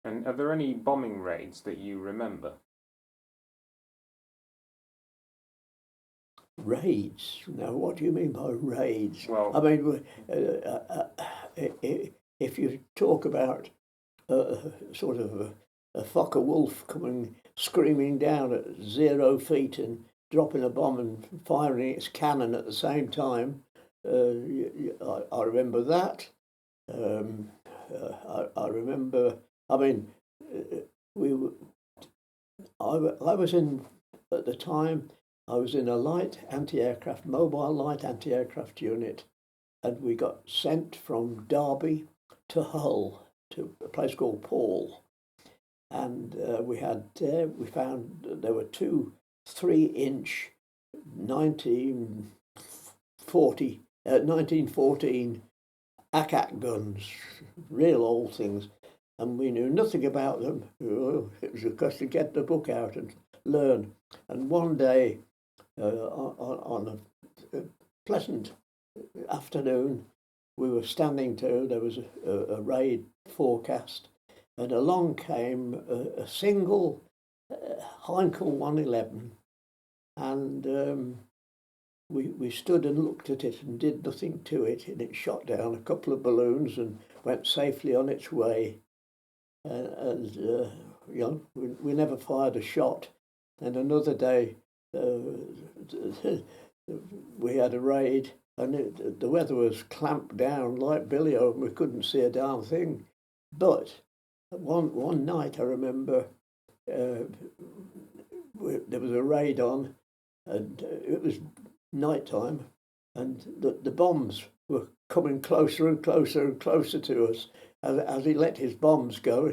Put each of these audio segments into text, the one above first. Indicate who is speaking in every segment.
Speaker 1: And are there any bombing raids that you remember?
Speaker 2: Raids? Now, what do you mean by raids?
Speaker 1: Well,
Speaker 2: I mean, if you talk about sort of a Fokker Wolf coming screaming down at 0 feet and dropping a bomb and firing its cannon at the same time, I remember that. I remember. I mean, we. I was in at the time. I was in a mobile light anti-aircraft unit, and we got sent from Derby to Hull to a place called Paul, and we found there were two 3-inch 1914 ACAC guns, real old things, and we knew nothing about them. It was a question to get the book out and learn. And one day, on a pleasant afternoon, we were standing to, there was a raid forecast, and along came a single Heinkel 111, and we stood and looked at it and did nothing to it, and it shot down a couple of balloons and went safely on its way. And we never fired a shot. And another day, we had a raid, and the weather was clamped down like billy-o, and we couldn't see a darn thing. But one night, I remember, there was a raid on, and it was night time, and the bombs were coming closer and closer and closer to us as he let his bombs go,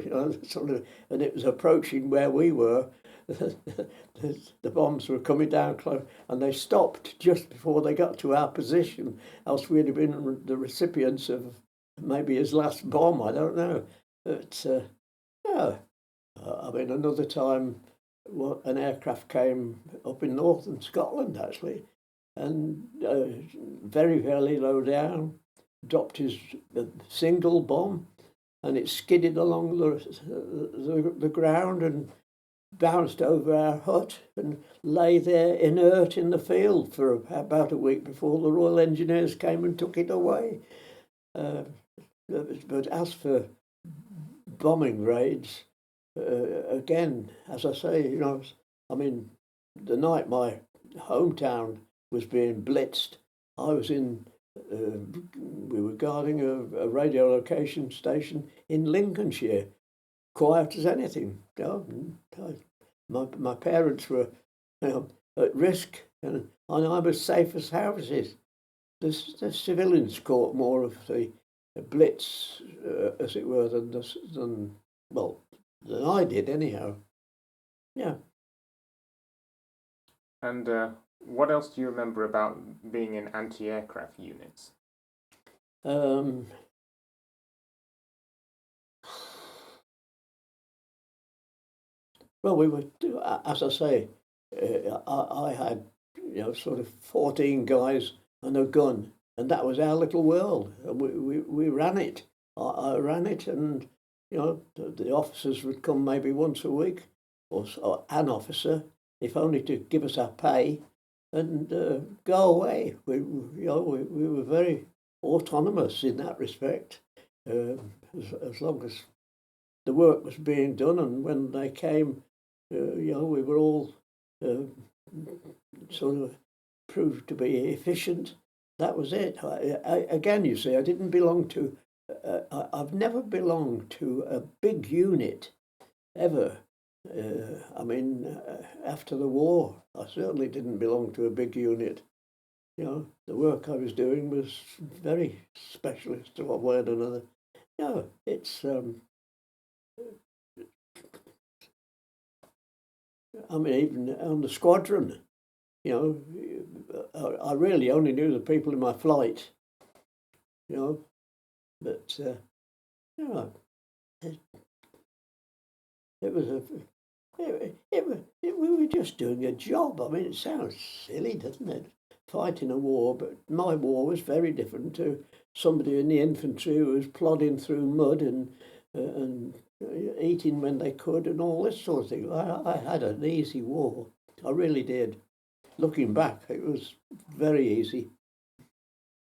Speaker 2: and it was approaching where we were. The bombs were coming down close, and they stopped just before they got to our position, else we'd have been the recipients of maybe his last bomb, I don't know. But yeah, I mean, another time, an aircraft came up in northern Scotland, actually, and very, very low down, dropped his single bomb, and it skidded along the ground and bounced over our hut and lay there inert in the field for about a week before the Royal Engineers came and took it away. But as for bombing raids, again, as I say, I mean, the night my hometown was being blitzed, I was we were guarding a radio location station in Lincolnshire, quiet as anything. My parents were at risk, and I was safe as houses. The civilians caught more of the blitz, as it were, than I did anyhow. Yeah.
Speaker 1: And what else do you remember about being in anti-aircraft units?
Speaker 2: Well, we were, as I say, I had, sort of 14 guys and a gun, and that was our little world. We ran it. I ran it, and the officers would come maybe once a week, or an officer, if only to give us our pay, and go away. We were very autonomous in that respect, as long as the work was being done, and when they came, we were all sort of proved to be efficient. That was it. Again, you see, I didn't belong to. I've never belonged to a big unit, ever. I mean, after the war, I certainly didn't belong to a big unit. The work I was doing was very specialist to one way or another. It's. I mean, even on the squadron, I really only knew the people in my flight, but it was we were just doing a job. I mean, it sounds silly, doesn't it? Fighting a war, but my war was very different to somebody in the infantry who was plodding through mud and eating when they could and all this sort of thing. I had an easy war. I really did. Looking back, it was very easy.